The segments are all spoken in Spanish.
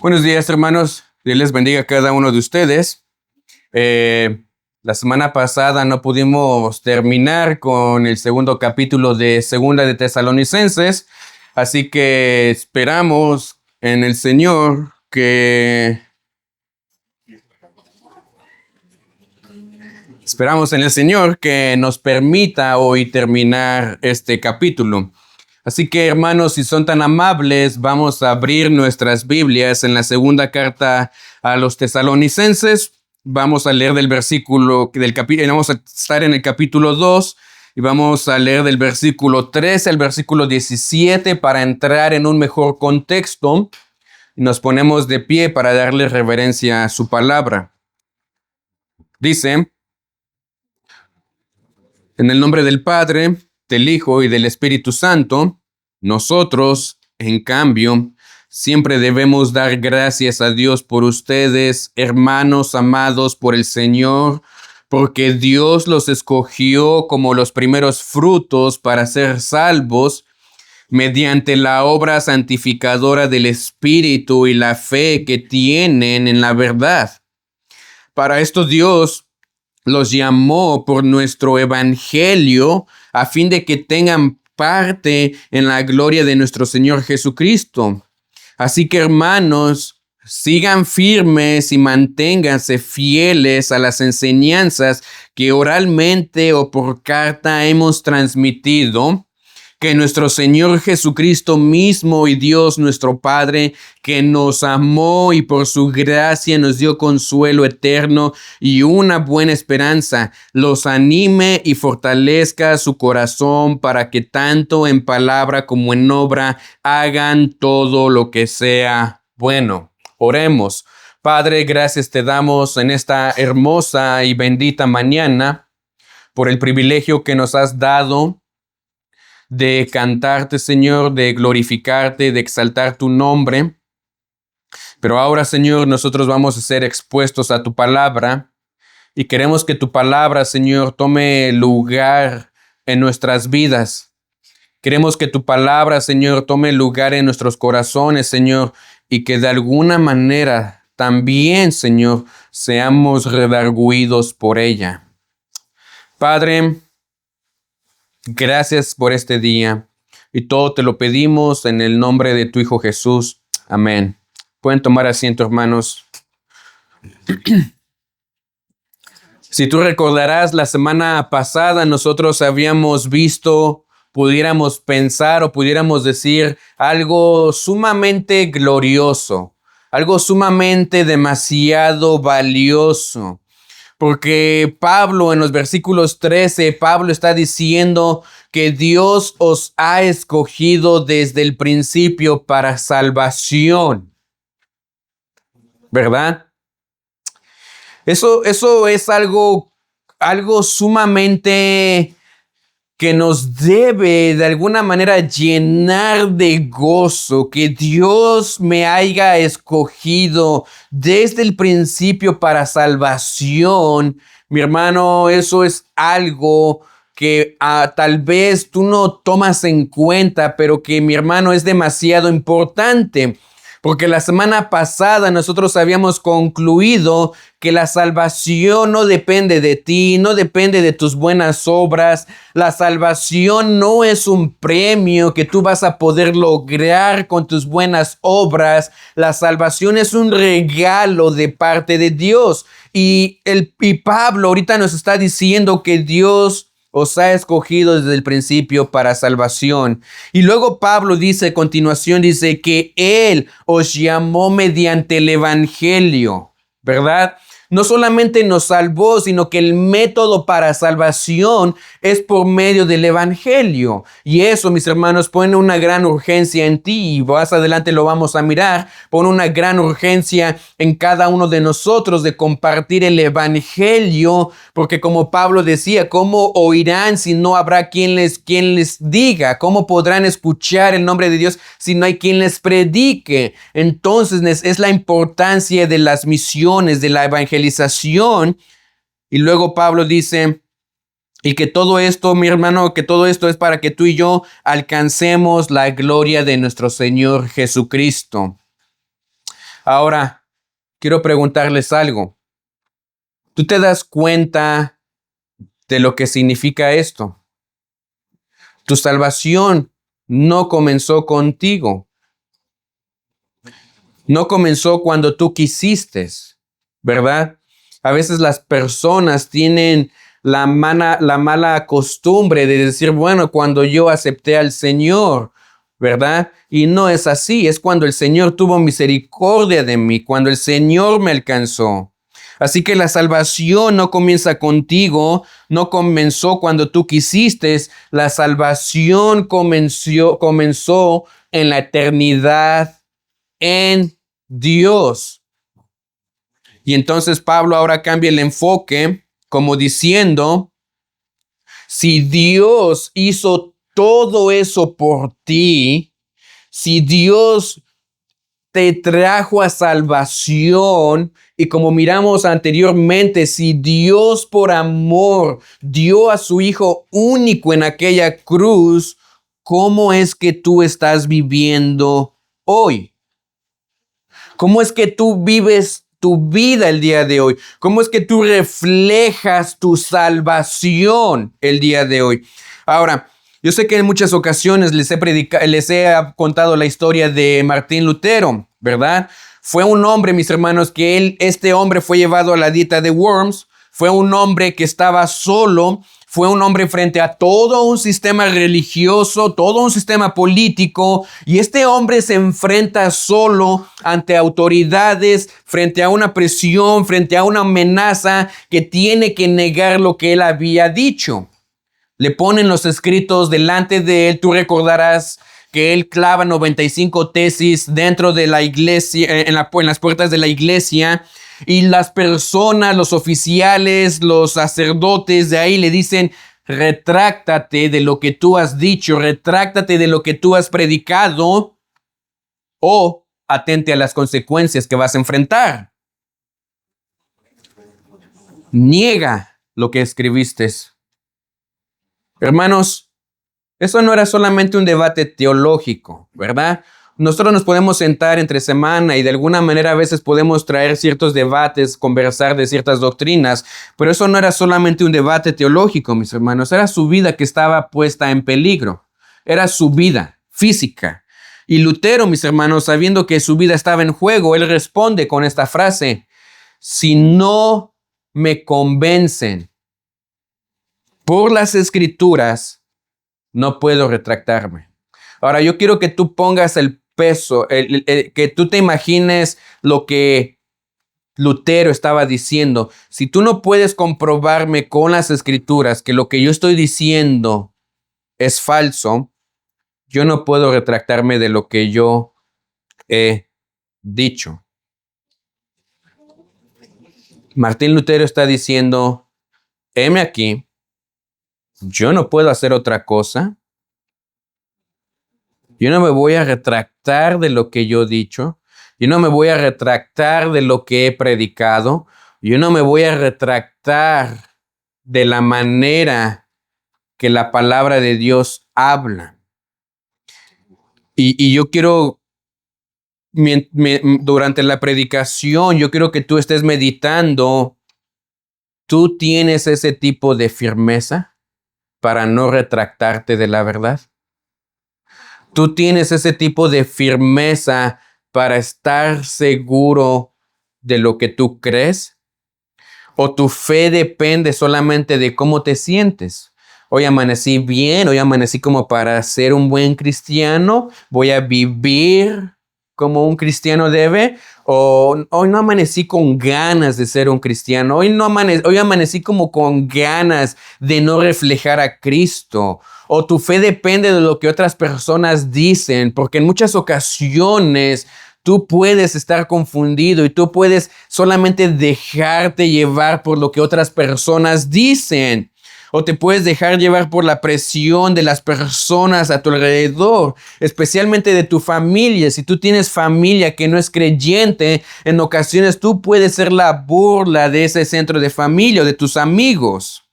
Buenos días, hermanos. Dios les bendiga a cada uno de ustedes. La semana pasada no pudimos terminar con el segundo capítulo de Segunda de Tesalonicenses, así que esperamos en el Señor que nos permita hoy terminar este capítulo. Así que, hermanos, si son tan amables, vamos a abrir nuestras Biblias en la segunda carta a los tesalonicenses. Vamos a leer vamos a estar en el capítulo 2 y vamos a leer del versículo 13 al versículo 17 para entrar en un mejor contexto. Nos ponemos de pie para darle reverencia a su palabra. Dice: en el nombre del Padre, del Hijo y del Espíritu Santo, nosotros, en cambio, siempre debemos dar gracias a Dios por ustedes, hermanos amados por el Señor, porque Dios los escogió como los primeros frutos para ser salvos mediante la obra santificadora del Espíritu y la fe que tienen en la verdad. Para esto Dios los llamó por nuestro evangelio a fin de que tengan parte en la gloria de nuestro Señor Jesucristo. Así que, hermanos, sigan firmes y manténganse fieles a las enseñanzas que oralmente o por carta hemos transmitido, que nuestro Señor Jesucristo mismo y Dios nuestro Padre, que nos amó y por su gracia nos dio consuelo eterno y una buena esperanza, los anime y fortalezca su corazón para que tanto en palabra como en obra hagan todo lo que sea bueno. Oremos. Padre, gracias te damos en esta hermosa y bendita mañana por el privilegio que nos has dado de cantarte, Señor, de glorificarte, de exaltar tu nombre. Pero ahora, Señor, nosotros vamos a ser expuestos a tu palabra y queremos que tu palabra, Señor, tome lugar en nuestras vidas. Queremos que tu palabra, Señor, tome lugar en nuestros corazones, Señor, y que de alguna manera también, Señor, seamos redargüidos por ella. Padre, gracias por este día y todo te lo pedimos en el nombre de tu Hijo Jesús. Amén. Pueden tomar asiento, hermanos. Si tú recordarás, la semana pasada nosotros habíamos visto, pudiéramos pensar o pudiéramos decir algo sumamente glorioso, algo sumamente demasiado valioso. Porque Pablo en los versículos 13, Pablo está diciendo que Dios os ha escogido desde el principio para salvación. ¿Verdad? Eso es algo sumamente que nos debe de alguna manera llenar de gozo, que Dios me haya escogido desde el principio para salvación. Mi hermano, eso es algo que tal vez tú no tomas en cuenta, pero que, mi hermano, es demasiado importante. Porque la semana pasada nosotros habíamos concluido que la salvación no depende de ti, no depende de tus buenas obras. La salvación no es un premio que tú vas a poder lograr con tus buenas obras. La salvación es un regalo de parte de Dios. Y Pablo ahorita nos está diciendo que Dios os ha escogido desde el principio para salvación. Y luego Pablo dice a continuación, dice que Él os llamó mediante el evangelio, ¿verdad? No solamente nos salvó, sino que el método para salvación es por medio del evangelio. Y eso, mis hermanos, pone una gran urgencia en ti. Y más adelante lo vamos a mirar. Pone una gran urgencia en cada uno de nosotros de compartir el evangelio. Porque como Pablo decía, ¿cómo oirán si no habrá quien les diga? ¿Cómo podrán escuchar el nombre de Dios si no hay quien les predique? Entonces es la importancia de las misiones, de la evangelización. Y luego Pablo dice, y que todo esto, mi hermano, que todo esto es para que tú y yo alcancemos la gloria de nuestro Señor Jesucristo. Ahora, quiero preguntarles algo. ¿Tú te das cuenta de lo que significa esto? Tu salvación no comenzó contigo. No comenzó cuando tú quisiste, ¿verdad? A veces las personas tienen la mala costumbre de decir, bueno, cuando yo acepté al Señor, ¿verdad? Y no es así, es cuando el Señor tuvo misericordia de mí, cuando el Señor me alcanzó. Así que la salvación no comienza contigo, no comenzó cuando tú quisiste, la salvación comenzó en la eternidad en Dios. Y entonces Pablo ahora cambia el enfoque como diciendo, si Dios hizo todo eso por ti, si Dios te trajo a salvación y como miramos anteriormente, si Dios por amor dio a su Hijo único en aquella cruz, ¿cómo es que tú estás viviendo hoy? ¿Cómo es que tú vives tu vida el día de hoy? ¿Cómo es que tú reflejas tu salvación el día de hoy? Ahora, yo sé que en muchas ocasiones les he contado la historia de Martín Lutero, ¿verdad? Fue un hombre, mis hermanos, este hombre fue llevado a la dieta de Worms. Fue un hombre que estaba solo. Fue un hombre frente a todo un sistema religioso, todo un sistema político, y este hombre se enfrenta solo ante autoridades, frente a una presión, frente a una amenaza que tiene que negar lo que él había dicho. Le ponen los escritos delante de él. Tú recordarás que él clava 95 tesis dentro de la iglesia, en las puertas de la iglesia. Y las personas, los oficiales, los sacerdotes de ahí le dicen, retráctate de lo que tú has dicho, retráctate de lo que tú has predicado o atente a las consecuencias que vas a enfrentar. Niega lo que escribiste. Hermanos, eso no era solamente un debate teológico, ¿verdad? Nosotros nos podemos sentar entre semana y de alguna manera a veces podemos traer ciertos debates, conversar de ciertas doctrinas, pero eso no era solamente un debate teológico, mis hermanos, era su vida que estaba puesta en peligro, era su vida física. Y Lutero, mis hermanos, sabiendo que su vida estaba en juego, él responde con esta frase, si no me convencen por las escrituras, no puedo retractarme. Ahora, yo quiero que tú pongas el peso, que tú te imagines lo que Lutero estaba diciendo. Si tú no puedes comprobarme con las escrituras que lo que yo estoy diciendo es falso, yo no puedo retractarme de lo que yo he dicho. Martín Lutero está diciendo, heme aquí, yo no puedo hacer otra cosa. Yo no me voy a retractar de lo que yo he dicho. Yo no me voy a retractar de lo que he predicado. Yo no me voy a retractar de la manera que la palabra de Dios habla. Y yo quiero, durante la predicación, yo quiero que tú estés meditando. ¿Tú tienes ese tipo de firmeza para no retractarte de la verdad? ¿Tú tienes ese tipo de firmeza para estar seguro de lo que tú crees? ¿O tu fe depende solamente de cómo te sientes? Hoy amanecí bien, hoy amanecí como para ser un buen cristiano, voy a vivir como un cristiano debe, o hoy no amanecí con ganas de ser un cristiano, hoy amanecí como con ganas de no reflejar a Cristo. O tu fe depende de lo que otras personas dicen, porque en muchas ocasiones tú puedes estar confundido y tú puedes solamente dejarte llevar por lo que otras personas dicen. O te puedes dejar llevar por la presión de las personas a tu alrededor, especialmente de tu familia. Si tú tienes familia que no es creyente, en ocasiones tú puedes ser la burla de ese centro de familia o de tus amigos.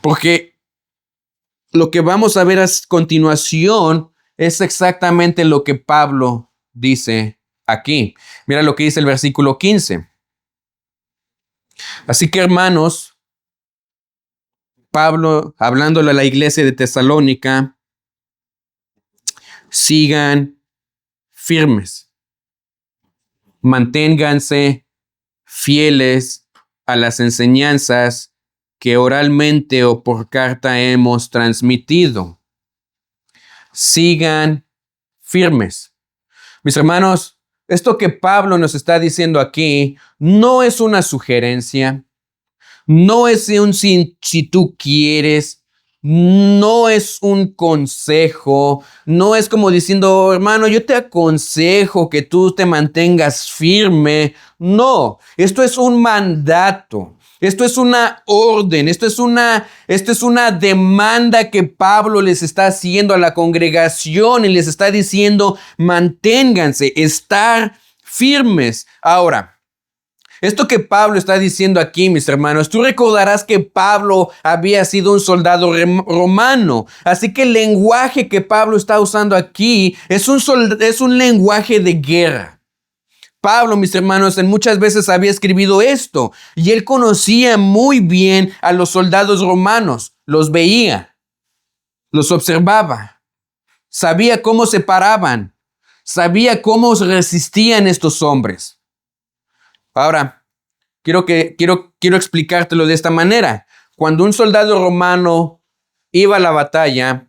Porque lo que vamos a ver a continuación es exactamente lo que Pablo dice aquí. Mira lo que dice el versículo 15. Así que, hermanos, Pablo, hablándole a la iglesia de Tesalónica, sigan firmes, manténganse fieles a las enseñanzas que oralmente o por carta hemos transmitido. Sigan firmes. Mis hermanos, esto que Pablo nos está diciendo aquí no es una sugerencia, no es un si tú quieres, no es un consejo, no es como diciendo, hermano, yo te aconsejo que tú te mantengas firme. No, esto es un mandato. Esto es una orden, esto es una demanda que Pablo les está haciendo a la congregación y les está diciendo, manténganse, estar firmes. Ahora, esto que Pablo está diciendo aquí, mis hermanos, tú recordarás que Pablo había sido un soldado romano. Así que el lenguaje que Pablo está usando aquí es un lenguaje de guerra. Pablo, mis hermanos, en muchas veces había escrito esto y él conocía muy bien a los soldados romanos, los veía, los observaba, sabía cómo se paraban, sabía cómo resistían estos hombres. Ahora, quiero explicártelo de esta manera. Cuando un soldado romano iba a la batalla,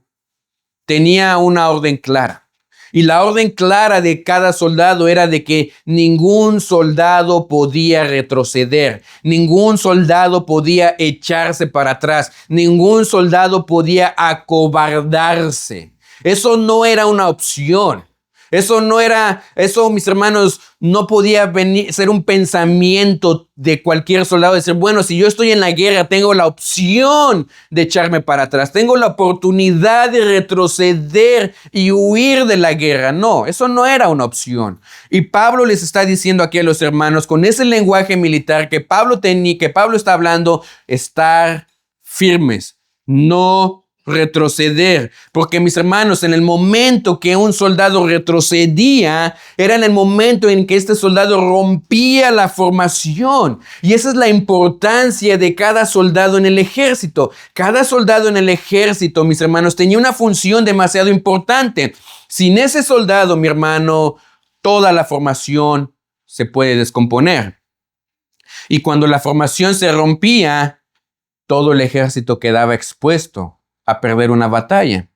tenía una orden clara. Y la orden clara de cada soldado era de que ningún soldado podía retroceder, ningún soldado podía echarse para atrás, ningún soldado podía acobardarse. Eso no era una opción. Eso, mis hermanos, no podía ser un pensamiento de cualquier soldado, decir, bueno, si yo estoy en la guerra, tengo la opción de echarme para atrás, tengo la oportunidad de retroceder y huir de la guerra. No, eso no era una opción. Y Pablo les está diciendo aquí a los hermanos, con ese lenguaje militar que Pablo está hablando, estar firmes, no retroceder, porque mis hermanos, en el momento que un soldado retrocedía, era en el momento en que este soldado rompía la formación. Y esa es la importancia de cada soldado en el ejército. Cada soldado en el ejército, mis hermanos, tenía una función demasiado importante. Sin ese soldado, mi hermano, toda la formación se puede descomponer. Y cuando la formación se rompía, todo el ejército quedaba expuesto a perder una batalla.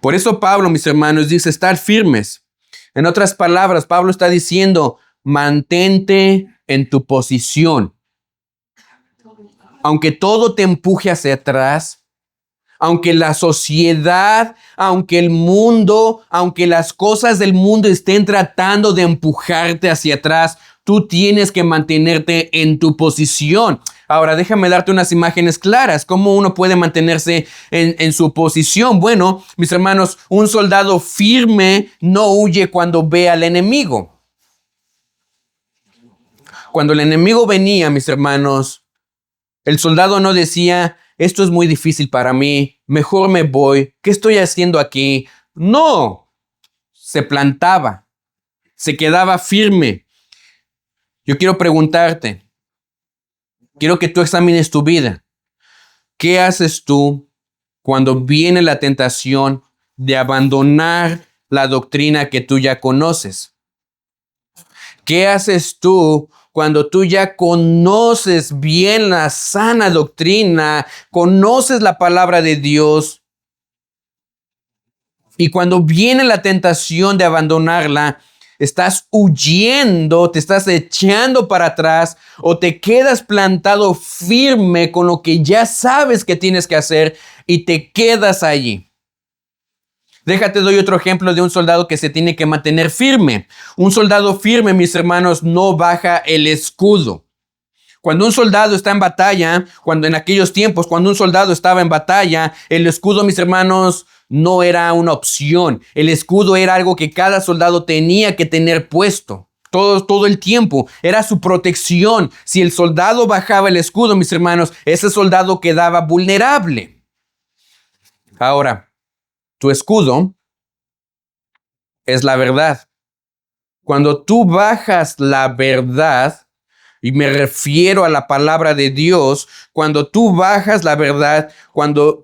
Por eso Pablo, mis hermanos, dice estar firmes. En otras palabras, Pablo está diciendo, mantente en tu posición. Aunque todo te empuje hacia atrás, aunque la sociedad, aunque el mundo, aunque las cosas del mundo estén tratando de empujarte hacia atrás, tú tienes que mantenerte en tu posición. Ahora, déjame darte unas imágenes claras. ¿Cómo uno puede mantenerse en su posición? Bueno, mis hermanos, un soldado firme no huye cuando ve al enemigo. Cuando el enemigo venía, mis hermanos, el soldado no decía, esto es muy difícil para mí, mejor me voy, ¿qué estoy haciendo aquí? No, se plantaba, se quedaba firme. Yo quiero preguntarte, quiero que tú examines tu vida. ¿Qué haces tú cuando viene la tentación de abandonar la doctrina que tú ya conoces? ¿Qué haces tú cuando tú ya conoces bien la sana doctrina, conoces la palabra de Dios? Y cuando viene la tentación de abandonarla, estás huyendo, te estás echando para atrás o te quedas plantado firme con lo que ya sabes que tienes que hacer y te quedas allí. Déjate, doy otro ejemplo de un soldado que se tiene que mantener firme. Un soldado firme, mis hermanos, no baja el escudo. Cuando un soldado está en batalla, en aquellos tiempos, cuando un soldado estaba en batalla, el escudo, mis hermanos, no era una opción. El escudo era algo que cada soldado tenía que tener puesto. Todo el tiempo. Era su protección. Si el soldado bajaba el escudo, mis hermanos, ese soldado quedaba vulnerable. Ahora, tu escudo es la verdad. Cuando tú bajas la verdad, y me refiero a la palabra de Dios, cuando tú bajas la verdad, cuando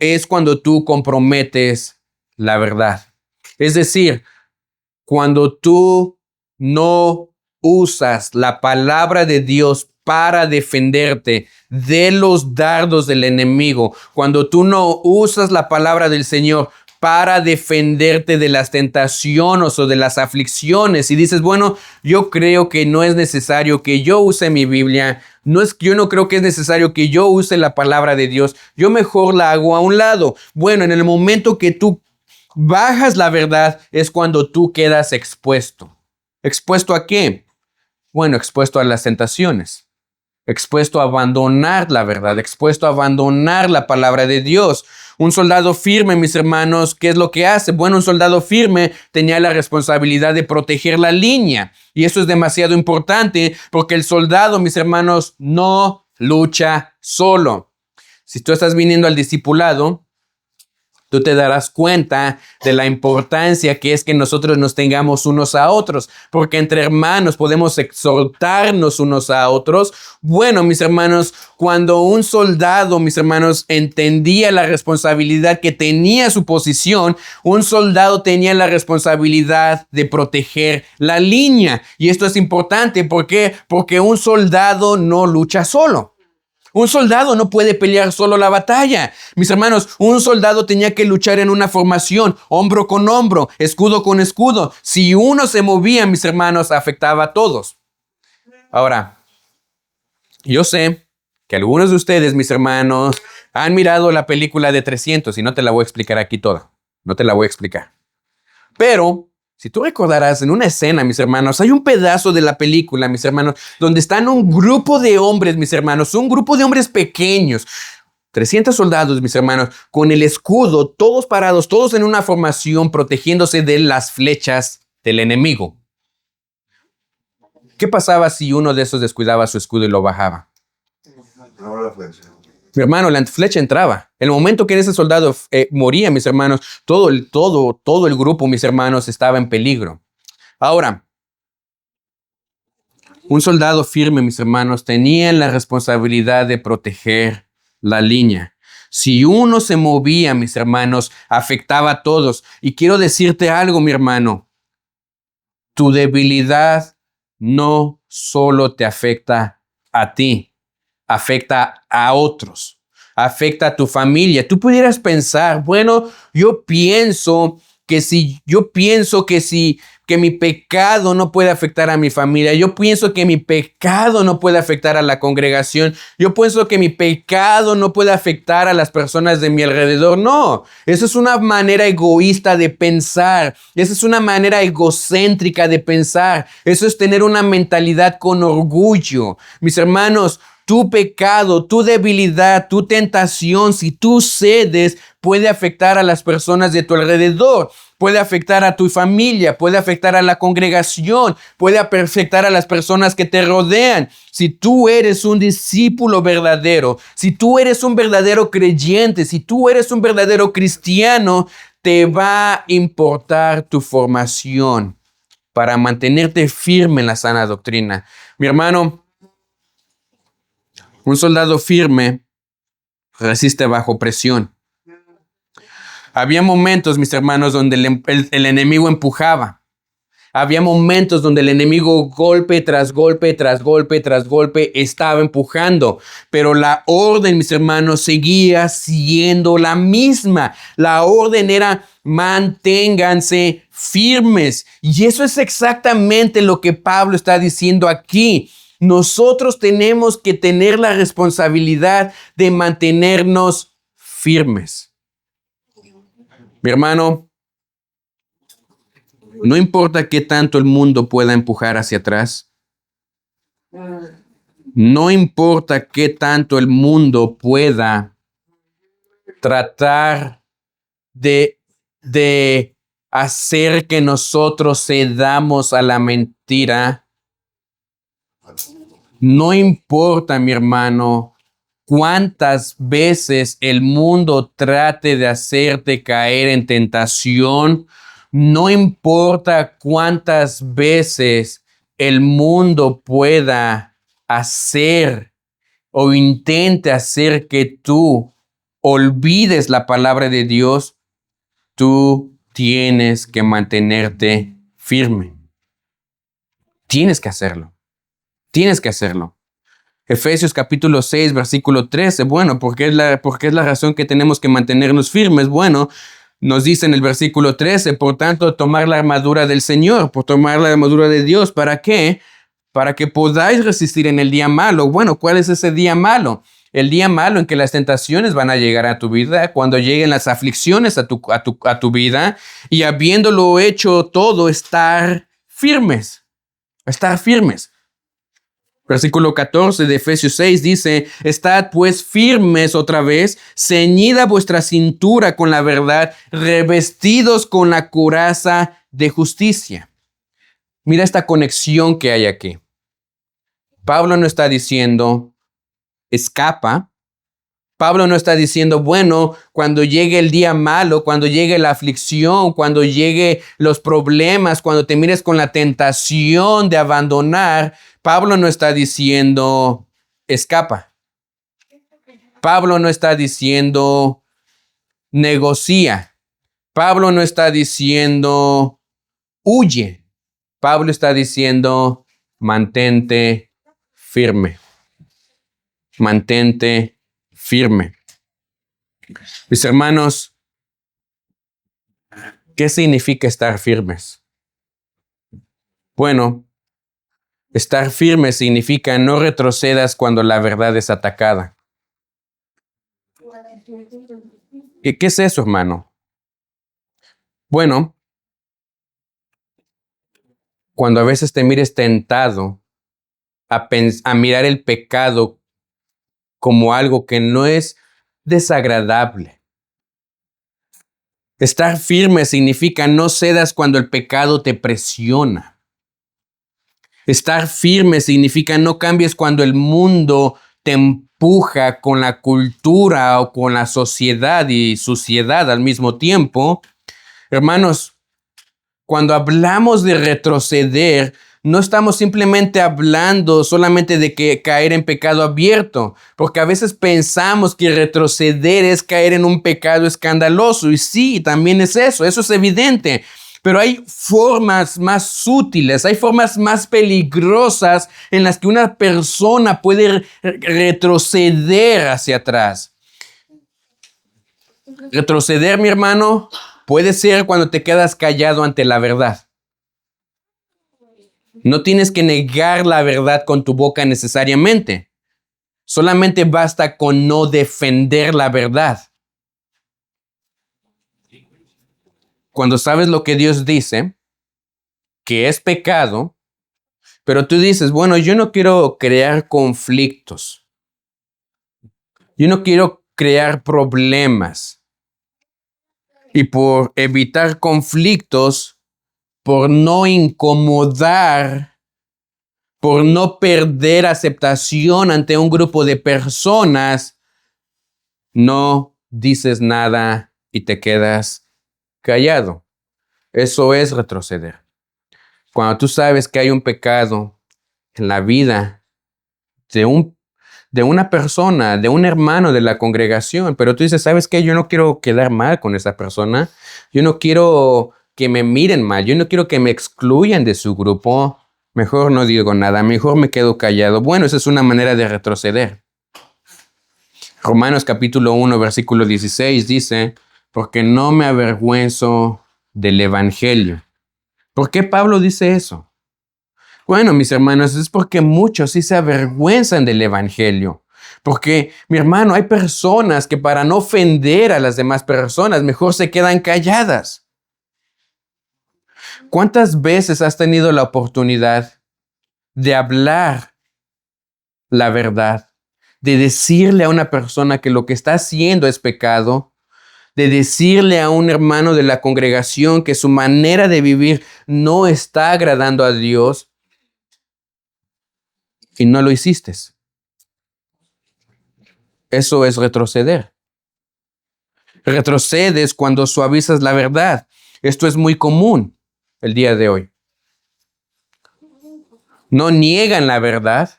tú comprometes la verdad. Es decir, cuando tú no usas la palabra de Dios para defenderte de los dardos del enemigo, cuando tú no usas la palabra del Señor para defenderte de las tentaciones o de las aflicciones y dices, bueno, yo creo que no es necesario que yo use mi Biblia, yo no creo que es necesario que yo use la palabra de Dios, yo mejor la hago a un lado. Bueno, en el momento que tú bajas la verdad es cuando tú quedas expuesto. ¿Expuesto a qué? Bueno, expuesto a las tentaciones, expuesto a abandonar la verdad, expuesto a abandonar la palabra de Dios. Un soldado firme, mis hermanos, ¿qué es lo que hace? Bueno, un soldado firme tenía la responsabilidad de proteger la línea. Y eso es demasiado importante porque el soldado, mis hermanos, no lucha solo. Si tú estás viniendo al discipulado, tú te darás cuenta de la importancia que es que nosotros nos tengamos unos a otros, porque entre hermanos podemos exhortarnos unos a otros. Bueno, mis hermanos, cuando un soldado, mis hermanos, entendía la responsabilidad que tenía su posición, un soldado tenía la responsabilidad de proteger la línea. Y esto es importante, ¿por qué? Porque un soldado no lucha solo. Un soldado no puede pelear solo la batalla. Mis hermanos, un soldado tenía que luchar en una formación, hombro con hombro, escudo con escudo. Si uno se movía, mis hermanos, afectaba a todos. Ahora, yo sé que algunos de ustedes, mis hermanos, han mirado la película de 300 y no te la voy a explicar aquí toda. No te la voy a explicar. Pero si tú recordarás en una escena, mis hermanos, hay un pedazo de la película, mis hermanos, donde están un grupo de hombres, mis hermanos, un grupo de hombres pequeños, 300 soldados, mis hermanos, con el escudo, todos parados, todos en una formación, protegiéndose de las flechas del enemigo. ¿Qué pasaba si uno de esos descuidaba su escudo y lo bajaba? Mi hermano, la flecha entraba. El momento que ese soldado moría, mis hermanos, todo el grupo, mis hermanos, estaba en peligro. Ahora, un soldado firme, mis hermanos, tenía la responsabilidad de proteger la línea. Si uno se movía, mis hermanos, afectaba a todos. Y quiero decirte algo, mi hermano. Tu debilidad no solo te afecta a ti, afecta a otros, afecta a tu familia. Tú pudieras pensar, bueno, yo pienso que mi pecado no puede afectar a mi familia. Yo pienso que mi pecado no puede afectar a la congregación. Yo pienso que mi pecado no puede afectar a las personas de mi alrededor. No, eso es una manera egoísta de pensar. Esa es una manera egocéntrica de pensar. Eso es tener una mentalidad con orgullo. Mis hermanos, tu pecado, tu debilidad, tu tentación, si tú cedes, puede afectar a las personas de tu alrededor, puede afectar a tu familia, puede afectar a la congregación, puede afectar a las personas que te rodean. Si tú eres un discípulo verdadero, si tú eres un verdadero creyente, si tú eres un verdadero cristiano, te va a importar tu formación para mantenerte firme en la sana doctrina. Mi hermano, un soldado firme resiste bajo presión. Había momentos, mis hermanos, donde el enemigo empujaba. Había momentos donde el enemigo golpe tras golpe, tras golpe, tras golpe estaba empujando. Pero la orden, mis hermanos, seguía siendo la misma. La orden era manténganse firmes. Y eso es exactamente lo que Pablo está diciendo aquí. Nosotros tenemos que tener la responsabilidad de mantenernos firmes. Mi hermano, no importa qué tanto el mundo pueda empujar hacia atrás. No importa qué tanto el mundo pueda tratar de hacer que nosotros cedamos a la mentira. No importa, mi hermano, cuántas veces el mundo trate de hacerte caer en tentación. No importa cuántas veces el mundo pueda hacer o intente hacer que tú olvides la palabra de Dios, tú tienes que mantenerte firme. Tienes que hacerlo. Tienes que hacerlo. Efesios capítulo 6, versículo 13. Bueno, ¿por qué es la razón que tenemos que mantenernos firmes? Bueno, nos dice en el versículo 13, por tanto, tomar la armadura del Señor, por tomar la armadura de Dios. ¿Para qué? Para que podáis resistir en el día malo. Bueno, ¿cuál es ese día malo? El día malo en que las tentaciones van a llegar a tu vida, cuando lleguen las aflicciones a tu vida, y habiéndolo hecho todo, estar firmes. Estar firmes. Versículo 14 de Efesios 6 dice, estad pues firmes otra vez, ceñida vuestra cintura con la verdad, revestidos con la coraza de justicia. Mira esta conexión que hay aquí. Pablo no está diciendo, escapa. Pablo no está diciendo, bueno, cuando llegue el día malo, cuando llegue la aflicción, cuando llegue los problemas, cuando te mires con la tentación de abandonar, Pablo no está diciendo, escapa. Pablo no está diciendo, negocia. Pablo no está diciendo, huye. Pablo está diciendo, mantente firme. Mantente firme. Mis hermanos, ¿qué significa estar firmes? Bueno, estar firme significa no retrocedas cuando la verdad es atacada. ¿Qué es eso, hermano? Bueno, cuando a veces te mires tentado a mirar el pecado como algo que no es desagradable. Estar firme significa no cedas cuando el pecado te presiona. Estar firme significa no cambies cuando el mundo te empuja con la cultura o con la sociedad y suciedad al mismo tiempo. Hermanos, cuando hablamos de retroceder, no estamos simplemente hablando solamente de que caer en pecado abierto, porque a veces pensamos que retroceder es caer en un pecado escandaloso, y sí, también es eso es evidente. Pero hay formas más sutiles, hay formas más peligrosas en las que una persona puede retroceder hacia atrás. Retroceder, mi hermano, puede ser cuando te quedas callado ante la verdad. No tienes que negar la verdad con tu boca necesariamente. Solamente basta con no defender la verdad. Cuando sabes lo que Dios dice, que es pecado, pero tú dices, bueno, yo no quiero crear conflictos. Yo no quiero crear problemas. Y por evitar conflictos, por no incomodar, por no perder aceptación ante un grupo de personas, no dices nada y te quedas callado. Eso es retroceder. Cuando tú sabes que hay un pecado en la vida de una persona, de un hermano de la congregación, pero tú dices, ¿sabes qué? Yo no quiero quedar mal con esa persona. Yo no quiero que me miren mal. Yo no quiero que me excluyan de su grupo. Mejor no digo nada. Mejor me quedo callado. Bueno, esa es una manera de retroceder. Romanos capítulo 1, versículo 16 dice, porque no me avergüenzo del evangelio. ¿Por qué Pablo dice eso? Bueno, mis hermanos, es porque muchos sí se avergüenzan del evangelio. Porque, mi hermano, hay personas que para no ofender a las demás personas, mejor se quedan calladas. ¿Cuántas veces has tenido la oportunidad de hablar la verdad, de decirle a una persona que lo que está haciendo es pecado, de decirle a un hermano de la congregación que su manera de vivir no está agradando a Dios y no lo hiciste? Eso es retroceder. Retrocedes cuando suavizas la verdad. Esto es muy común el día de hoy. No niegan la verdad,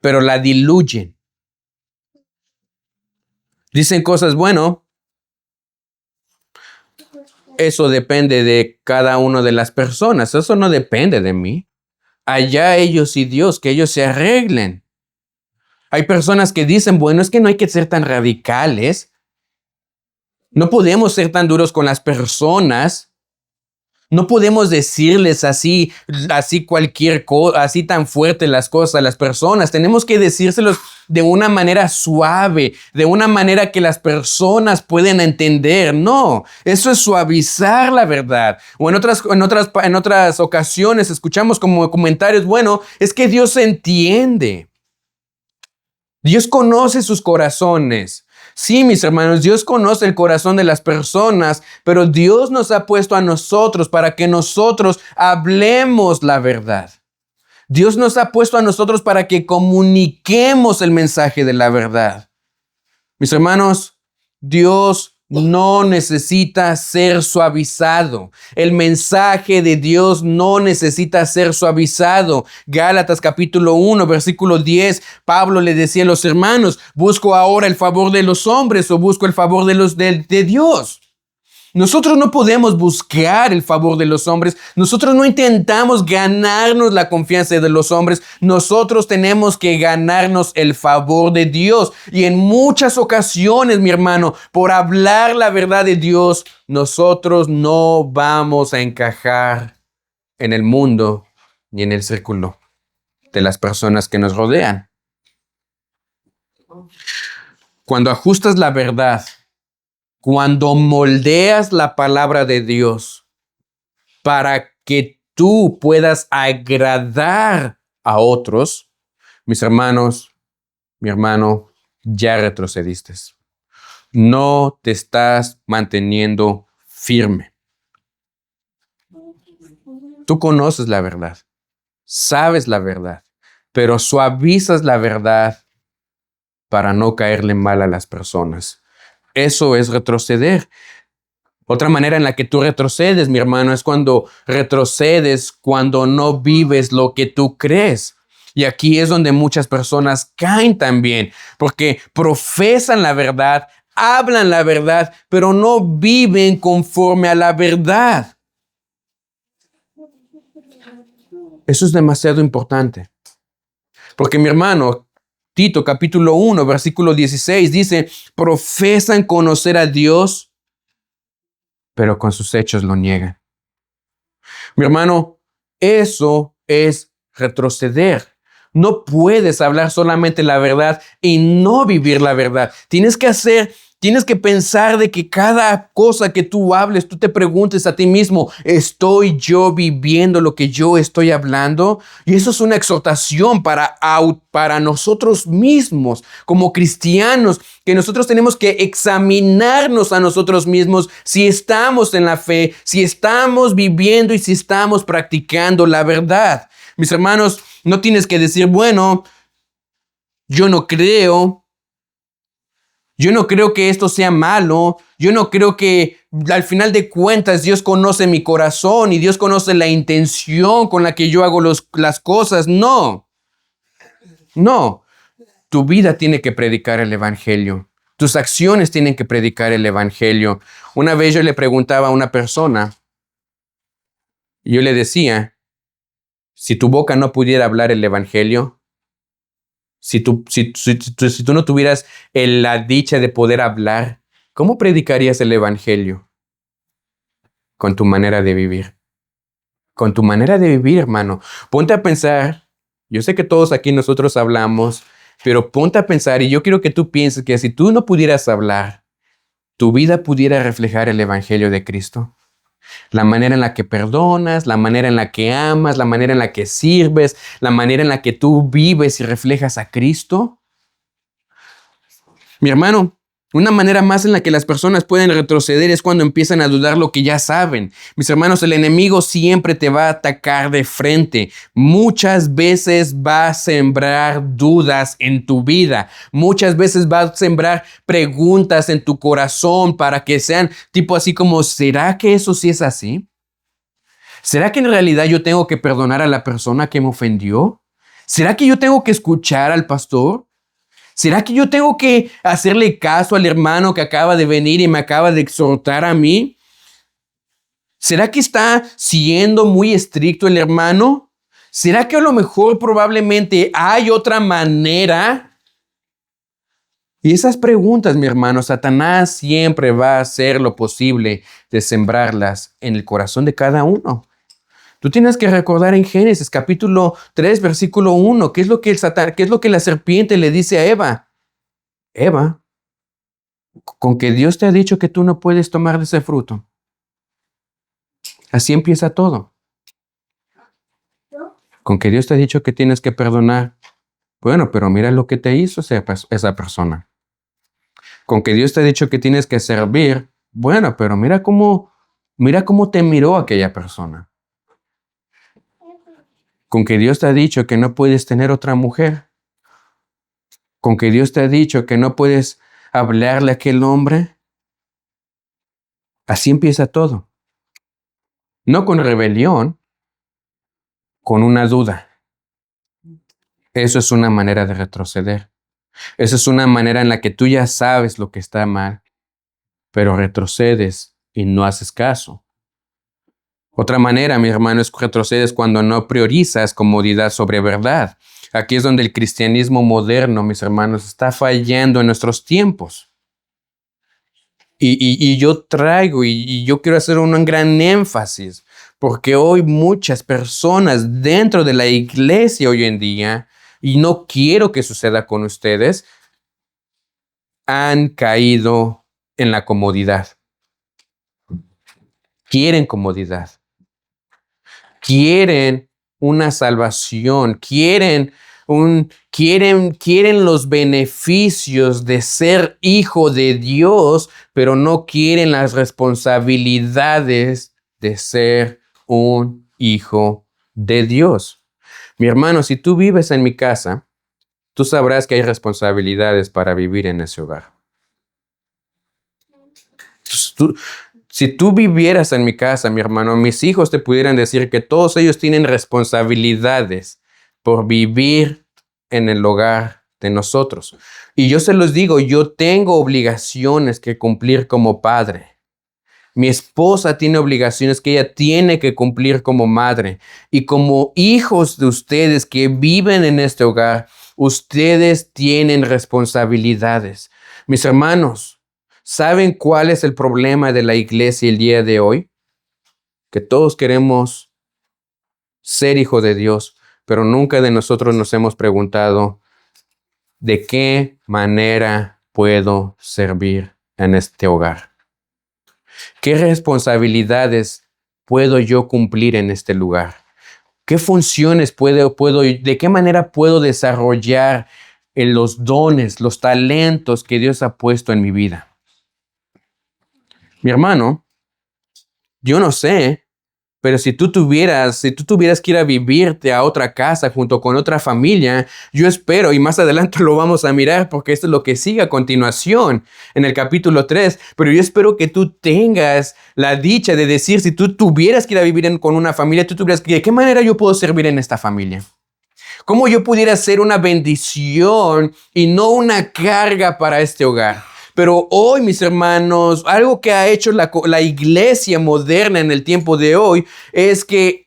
pero la diluyen. Dicen cosas, bueno, eso depende de cada una de las personas. Eso no depende de mí. Allá ellos y Dios, que ellos se arreglen. Hay personas que dicen, bueno, es que no hay que ser tan radicales. No podemos ser tan duros con las personas. No podemos decirles así cualquier cosa, así tan fuerte las cosas a las personas. Tenemos que decírselos de una manera suave, de una manera que las personas pueden entender. No, eso es suavizar la verdad. O en otras ocasiones escuchamos como comentarios, bueno, es que Dios entiende. Dios conoce sus corazones. Sí, mis hermanos, Dios conoce el corazón de las personas, pero Dios nos ha puesto a nosotros para que nosotros hablemos la verdad. Dios nos ha puesto a nosotros para que comuniquemos el mensaje de la verdad. Mis hermanos, Dios no necesita ser suavizado. El mensaje de Dios no necesita ser suavizado. Gálatas capítulo 1, versículo 10, Pablo le decía a los hermanos, ¿busco ahora el favor de los hombres o busco el favor de Dios? Nosotros no podemos buscar el favor de los hombres. Nosotros no intentamos ganarnos la confianza de los hombres. Nosotros tenemos que ganarnos el favor de Dios. Y en muchas ocasiones, mi hermano, por hablar la verdad de Dios, nosotros no vamos a encajar en el mundo ni en el círculo de las personas que nos rodean. Cuando ajustas la verdad, cuando moldeas la palabra de Dios para que tú puedas agradar a otros, mis hermanos, mi hermano, ya retrocediste. No te estás manteniendo firme. Tú conoces la verdad, sabes la verdad, pero suavizas la verdad para no caerle mal a las personas. Eso es retroceder. Otra manera en la que tú retrocedes, mi hermano, es cuando retrocedes, cuando no vives lo que tú crees. Y aquí es donde muchas personas caen también, porque profesan la verdad, hablan la verdad, pero no viven conforme a la verdad. Eso es demasiado importante. Porque mi hermano, Tito capítulo 1, versículo 16 dice, profesan conocer a Dios, pero con sus hechos lo niegan. Mi hermano, eso es retroceder. No puedes hablar solamente la verdad y no vivir la verdad. Tienes que pensar de que cada cosa que tú hables, tú te preguntes a ti mismo, ¿estoy yo viviendo lo que yo estoy hablando? Y eso es una exhortación para nosotros mismos, como cristianos, que nosotros tenemos que examinarnos a nosotros mismos si estamos en la fe, si estamos viviendo y si estamos practicando la verdad. Mis hermanos, no tienes que decir, bueno, yo no creo que esto sea malo, yo no creo que al final de cuentas Dios conoce mi corazón y Dios conoce la intención con la que yo hago las cosas. No, tu vida tiene que predicar el evangelio, tus acciones tienen que predicar el evangelio. Una vez yo le preguntaba a una persona, y yo le decía, si tu boca no pudiera hablar el evangelio, si tú no tuvieras la dicha de poder hablar, ¿cómo predicarías el evangelio? Con tu manera de vivir. Con tu manera de vivir, hermano. Ponte a pensar, yo sé que todos aquí nosotros hablamos, pero ponte a pensar y yo quiero que tú pienses que si tú no pudieras hablar, tu vida pudiera reflejar el evangelio de Cristo. La manera en la que perdonas, la manera en la que amas, la manera en la que sirves, la manera en la que tú vives y reflejas a Cristo. Mi hermano, Una manera más en la que las personas pueden retroceder es cuando empiezan a dudar lo que ya saben. Mis hermanos, el enemigo siempre te va a atacar de frente. Muchas veces va a sembrar dudas en tu vida. Muchas veces va a sembrar preguntas en tu corazón para que sean tipo así como, ¿será que eso sí es así? ¿Será que en realidad yo tengo que perdonar a la persona que me ofendió? ¿Será que yo tengo que escuchar al pastor? ¿Será que yo tengo que hacerle caso al hermano que acaba de venir y me acaba de exhortar a mí? ¿Será que está siendo muy estricto el hermano? ¿Será que a lo mejor probablemente hay otra manera? Y esas preguntas, mi hermano, Satanás siempre va a hacer lo posible de sembrarlas en el corazón de cada uno. Tú tienes que recordar en Génesis capítulo 3, versículo 1, ¿qué es lo que qué es lo que la serpiente le dice a Eva? Eva, con que Dios te ha dicho que tú no puedes tomar de ese fruto. Así empieza todo. Con que Dios te ha dicho que tienes que perdonar. Bueno, pero mira lo que te hizo esa persona. Con que Dios te ha dicho que tienes que servir. Bueno, pero mira cómo te miró aquella persona. Con que Dios te ha dicho que no puedes tener otra mujer. Con que Dios te ha dicho que no puedes hablarle a aquel hombre. Así empieza todo. No con rebelión, con una duda. Eso es una manera de retroceder. Esa es una manera en la que tú ya sabes lo que está mal, pero retrocedes y no haces caso. Otra manera, mi hermano, es que retrocedes cuando no priorizas comodidad sobre verdad. Aquí es donde el cristianismo moderno, mis hermanos, está fallando en nuestros tiempos. Y yo traigo y yo quiero hacer un gran énfasis, porque hoy muchas personas dentro de la iglesia hoy en día, y no quiero que suceda con ustedes, han caído en la comodidad. Quieren comodidad. Quieren una salvación. Quieren los beneficios de ser hijo de Dios, pero no quieren las responsabilidades de ser un hijo de Dios. Mi hermano, si tú vives en mi casa, tú sabrás que hay responsabilidades para vivir en ese hogar. Si tú vivieras en mi casa, mi hermano, mis hijos te pudieran decir que todos ellos tienen responsabilidades por vivir en el hogar de nosotros. Y yo se los digo, yo tengo obligaciones que cumplir como padre. Mi esposa tiene obligaciones que ella tiene que cumplir como madre. Y como hijos de ustedes que viven en este hogar, ustedes tienen responsabilidades. Mis hermanos, ¿saben cuál es el problema de la iglesia el día de hoy? Que todos queremos ser hijos de Dios, pero nunca de nosotros nos hemos preguntado, ¿de qué manera puedo servir en este hogar? ¿Qué responsabilidades puedo yo cumplir en este lugar? ¿Qué funciones de qué manera puedo desarrollar los dones, los talentos que Dios ha puesto en mi vida? Mi hermano, yo no sé, pero si tú tuvieras que ir a vivirte a otra casa junto con otra familia, yo espero, y más adelante lo vamos a mirar porque esto es lo que sigue a continuación en el capítulo 3, pero yo espero que tú tengas la dicha de decir, si tú tuvieras que ir a vivir con una familia, tú tuvieras que, ¿de qué manera yo puedo servir en esta familia? ¿Cómo yo pudiera ser una bendición y no una carga para este hogar? Pero hoy, mis hermanos, algo que ha hecho la iglesia moderna en el tiempo de hoy es que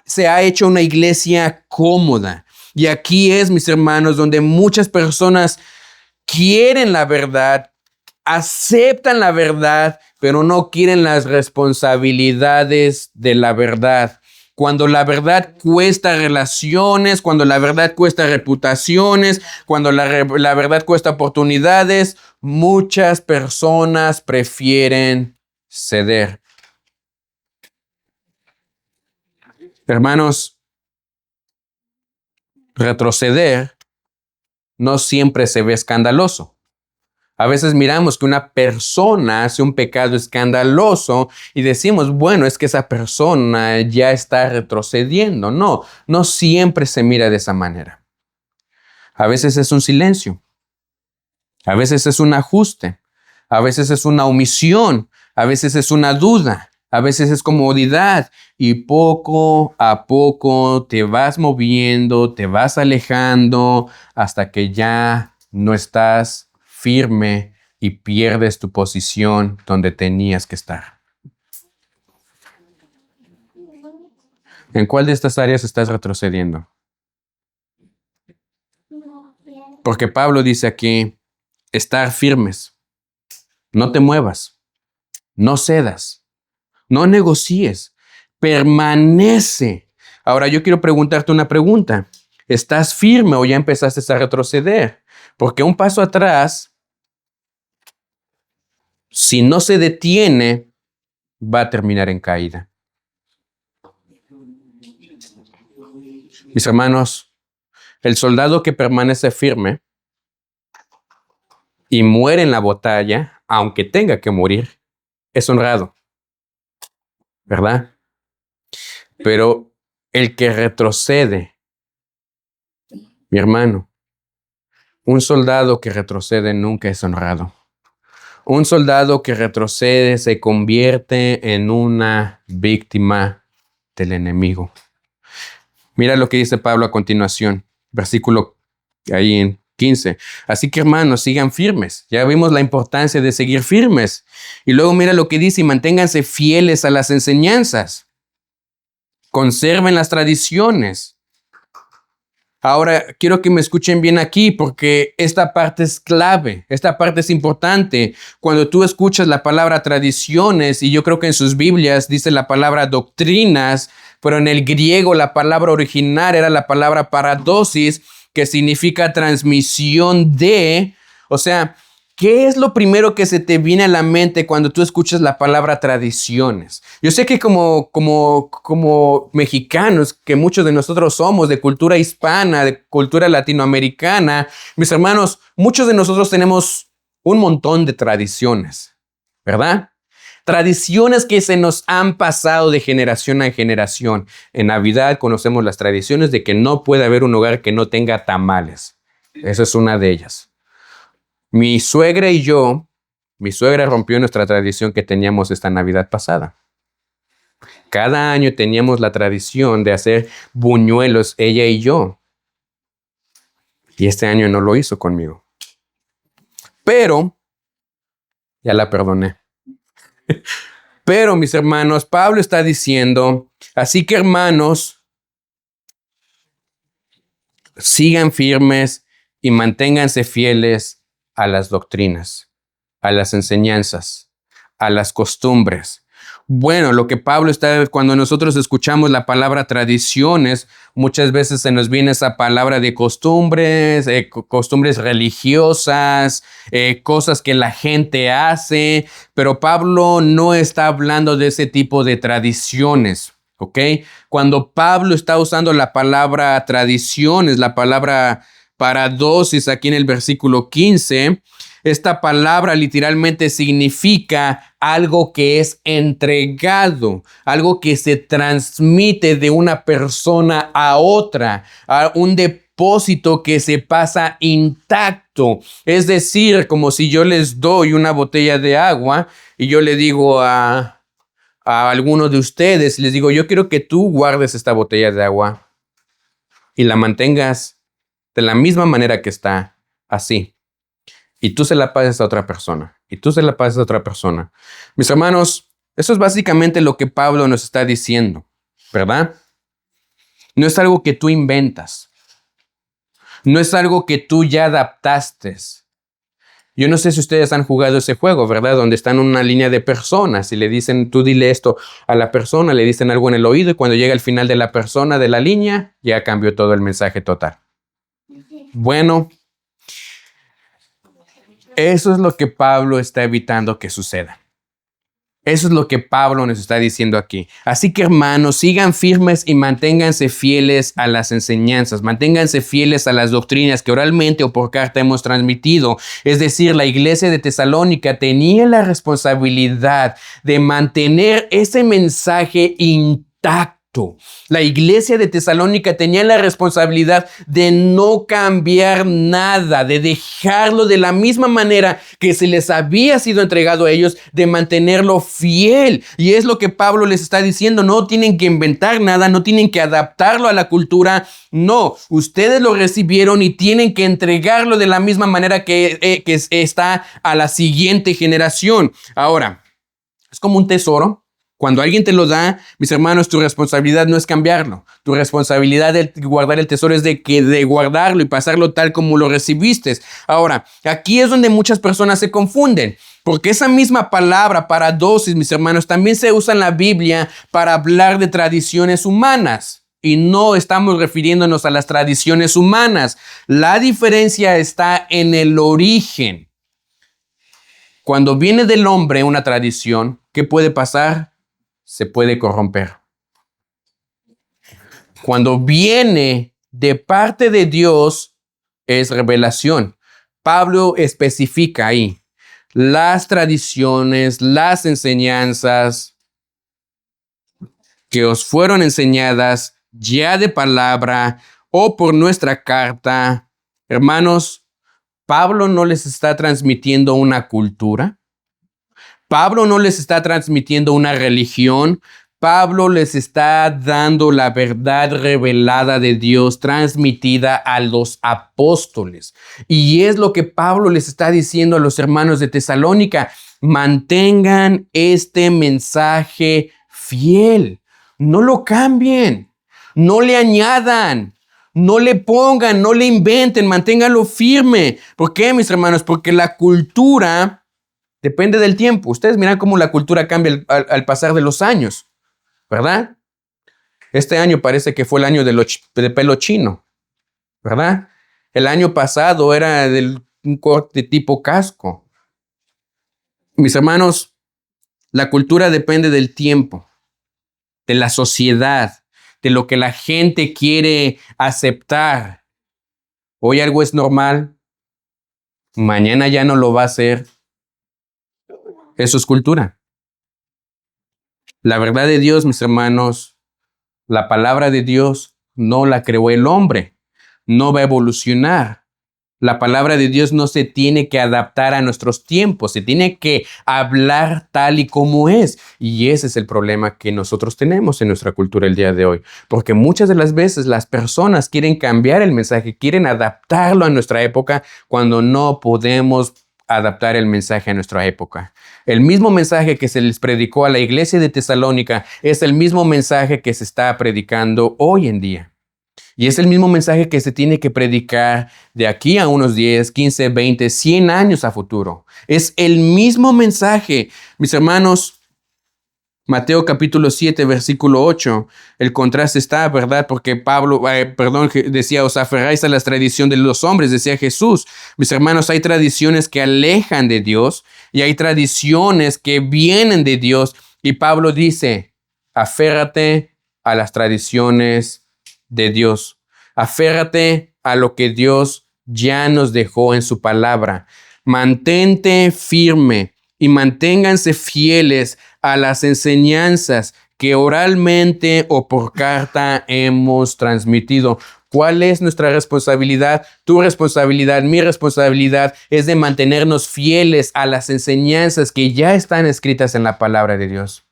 se ha hecho una iglesia cómoda. Y aquí es, mis hermanos, donde muchas personas quieren la verdad, aceptan la verdad, pero no quieren las responsabilidades de la verdad. Cuando la verdad cuesta relaciones, cuando la verdad cuesta reputaciones, cuando la verdad cuesta oportunidades, muchas personas prefieren ceder. Hermanos, retroceder no siempre se ve escandaloso. A veces miramos que una persona hace un pecado escandaloso y decimos, bueno, es que esa persona ya está retrocediendo. No, no siempre se mira de esa manera. A veces es un silencio, a veces es un ajuste, a veces es una omisión, a veces es una duda, a veces es comodidad y poco a poco te vas moviendo, te vas alejando hasta que ya no estás firme y pierdes tu posición donde tenías que estar. ¿En cuál de estas áreas estás retrocediendo? Porque Pablo dice aquí, estar firmes, no te muevas, no cedas, no negocies, permanece. Ahora yo quiero preguntarte una pregunta. ¿Estás firme o ya empezaste a retroceder? Porque un paso atrás, si no se detiene, va a terminar en caída. Mis hermanos, el soldado que permanece firme y muere en la batalla, aunque tenga que morir, es honrado, ¿verdad? Pero el que retrocede, mi hermano, un soldado que retrocede nunca es honrado. Un soldado que retrocede se convierte en una víctima del enemigo. Mira lo que dice Pablo a continuación, versículo ahí en 15. Así que hermanos, sigan firmes. Ya vimos la importancia de seguir firmes. Y luego mira lo que dice, y manténganse fieles a las enseñanzas. Conserven las tradiciones. Ahora, quiero que me escuchen bien aquí porque esta parte es clave, esta parte es importante. Cuando tú escuchas la palabra tradiciones, y yo creo que en sus Biblias dice la palabra doctrinas, pero en el griego la palabra original era la palabra paradosis, que significa transmisión de, o sea, ¿qué es lo primero que se te viene a la mente cuando tú escuchas la palabra tradiciones? Yo sé que como mexicanos, que muchos de nosotros somos de cultura hispana, de cultura latinoamericana, mis hermanos, muchos de nosotros tenemos un montón de tradiciones, ¿verdad? Tradiciones que se nos han pasado de generación en generación. En Navidad conocemos las tradiciones de que no puede haber un hogar que no tenga tamales. Esa es una de ellas. Mi suegra rompió nuestra tradición que teníamos esta Navidad pasada. Cada año teníamos la tradición de hacer buñuelos, ella y yo. Y este año no lo hizo conmigo. Pero, ya la perdoné. Pero, mis hermanos, Pablo está diciendo, así que hermanos, sigan firmes y manténganse fieles a las doctrinas, a las enseñanzas, a las costumbres. Bueno, lo que Pablo está, cuando nosotros escuchamos la palabra tradiciones, muchas veces se nos viene esa palabra de costumbres, costumbres religiosas, cosas que la gente hace, pero Pablo no está hablando de ese tipo de tradiciones, ¿ok? Cuando Pablo está usando la palabra tradiciones, la palabra paradosis aquí en el versículo 15, esta palabra literalmente significa algo que es entregado, algo que se transmite de una persona a otra, a un depósito que se pasa intacto. Es decir, como si yo les doy una botella de agua y yo le digo a alguno de ustedes, les digo, yo quiero que tú guardes esta botella de agua y la mantengas de la misma manera que está, así. Y tú se la pases a otra persona. Y tú se la pases a otra persona. Mis hermanos, eso es básicamente lo que Pablo nos está diciendo, ¿verdad? No es algo que tú inventas. No es algo que tú ya adaptaste. Yo no sé si ustedes han jugado ese juego, ¿verdad? Donde están una línea de personas y le dicen, tú dile esto a la persona, le dicen algo en el oído y cuando llega al final de la persona de la línea, ya cambió todo el mensaje total. Bueno, eso es lo que Pablo está evitando que suceda. Eso es lo que Pablo nos está diciendo aquí. Así que, hermanos, sigan firmes y manténganse fieles a las enseñanzas, manténganse fieles a las doctrinas que oralmente o por carta hemos transmitido. Es decir, la iglesia de Tesalónica tenía la responsabilidad de mantener ese mensaje intacto. La iglesia de Tesalónica tenía la responsabilidad de no cambiar nada, de dejarlo de la misma manera que se les había sido entregado a ellos, de mantenerlo fiel. Y es lo que Pablo les está diciendo: no tienen que inventar nada, no tienen que adaptarlo a la cultura. No, ustedes lo recibieron y tienen que entregarlo de la misma manera que está a la siguiente generación. Ahora, es como un tesoro. Cuando alguien te lo da, mis hermanos, tu responsabilidad no es cambiarlo. Tu responsabilidad de guardar el tesoro es de guardarlo y pasarlo tal como lo recibiste. Ahora, aquí es donde muchas personas se confunden, porque esa misma palabra paradosis, mis hermanos, también se usa en la Biblia para hablar de tradiciones humanas. Y no estamos refiriéndonos a las tradiciones humanas. La diferencia está en el origen. Cuando viene del hombre una tradición, ¿qué puede pasar? Se puede corromper. Cuando viene de parte de Dios, es revelación. Pablo especifica ahí las tradiciones, las enseñanzas que os fueron enseñadas ya de palabra o por nuestra carta. Hermanos, Pablo no les está transmitiendo una cultura. Pablo no les está transmitiendo una religión. Pablo les está dando la verdad revelada de Dios, transmitida a los apóstoles. Y es lo que Pablo les está diciendo a los hermanos de Tesalónica: mantengan este mensaje fiel. No lo cambien, no le añadan. No le pongan, no le inventen, manténganlo firme. ¿Por qué, mis hermanos? Porque la cultura depende del tiempo. Ustedes miran cómo la cultura cambia al pasar de los años, ¿verdad? Este año parece que fue el año de pelo chino, ¿verdad? El año pasado era un corte tipo casco. Mis hermanos, la cultura depende del tiempo, de la sociedad, de lo que la gente quiere aceptar. Hoy algo es normal, mañana ya no lo va a ser. Eso es cultura. La verdad de Dios, mis hermanos, la palabra de Dios no la creó el hombre, no va a evolucionar. La palabra de Dios no se tiene que adaptar a nuestros tiempos, se tiene que hablar tal y como es. Y ese es el problema que nosotros tenemos en nuestra cultura el día de hoy. Porque muchas de las veces las personas quieren cambiar el mensaje, quieren adaptarlo a nuestra época, cuando no podemos adaptar el mensaje a nuestra época. El mismo mensaje que se les predicó a la iglesia de Tesalónica es el mismo mensaje que se está predicando hoy en día. Y es el mismo mensaje que se tiene que predicar de aquí a unos 10, 15, 20, 100 años a futuro. Es el mismo mensaje. Mis hermanos, Mateo capítulo 7, versículo 8. El contraste está, ¿verdad? Porque decía: os aferráis a la tradición de los hombres, decía Jesús. Mis hermanos, hay tradiciones que alejan de Dios y hay tradiciones que vienen de Dios. Y Pablo dice: aférrate a las tradiciones de Dios. Aférrate a lo que Dios ya nos dejó en su palabra. Mantente firme y manténganse fieles a las enseñanzas que oralmente o por carta hemos transmitido. ¿Cuál es nuestra responsabilidad? Tu responsabilidad, mi responsabilidad es de mantenernos fieles a las enseñanzas que ya están escritas en la palabra de Dios.